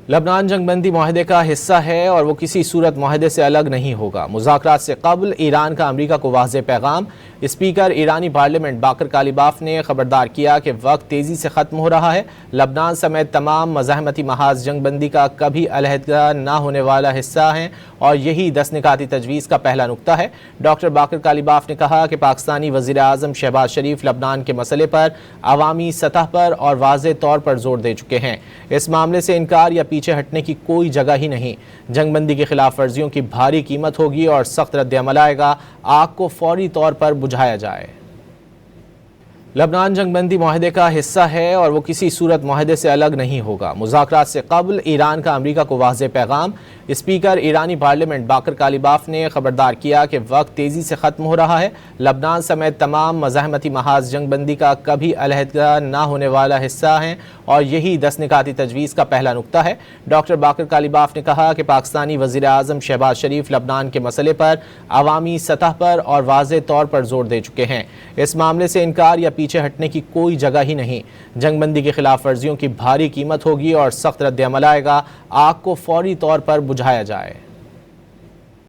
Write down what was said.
لبنان جنگ بندی معاہدے کا حصہ ہے اور وہ کسی صورت معاہدے سے الگ نہیں ہوگا۔ مذاکرات سے قبل ایران کا امریکہ کو واضح پیغام۔ اسپیکر ایرانی پارلیمنٹ باقر کالیباف نے خبردار کیا کہ وقت تیزی سے ختم ہو رہا ہے۔ لبنان سمیت تمام مزاحمتی محاذ جنگ بندی کا کبھی علیحدہ نہ ہونے والا حصہ ہیں اور یہی 10 نکاتی تجویز کا پہلا نقطہ ہے۔ ڈاکٹر باقر کالیباف نے کہا کہ پاکستانی وزیر اعظم شہباز شریف لبنان کے مسئلے پر عوامی سطح پر اور واضح طور پر زور دے چکے ہیں۔ اس معاملے سے انکار یا پیچھے ہٹنے کی کوئی جگہ ہی نہیں۔ جنگ بندی کی خلاف ورزیوں کی بھاری قیمت ہوگی اور سخت رد عمل آئے گا۔ آگ کو فوری طور پر بجھایا جائے۔ لبنان جنگ بندی معاہدے کا حصہ ہے اور وہ کسی صورت معاہدے سے الگ نہیں ہوگا۔ مذاکرات سے قبل ایران کا امریکہ کو واضح پیغام۔ اسپیکر ایرانی پارلیمنٹ باقر کالیباف نے خبردار کیا کہ وقت تیزی سے ختم ہو رہا ہے۔ لبنان سمیت تمام مزاحمتی محاذ جنگ بندی کا کبھی علیحدہ نہ ہونے والا حصہ ہیں اور یہی 10 نکاتی تجویز کا پہلا نقطہ ہے۔ ڈاکٹر باقر کالیباف نے کہا کہ پاکستانی وزیر اعظم شہباز شریف لبنان کے مسئلے پر عوامی سطح پر اور واضح طور پر زور دے چکے ہیں۔ اس معاملے سے انکار یا پیچھے ہٹنے کی کوئی جگہ ہی نہیں۔ جنگ بندی کی خلاف ورزیوں کی بھاری قیمت ہوگی اور سخت رد عمل آئے گا۔ آگ کو فوری طور پر بجھایا جائے۔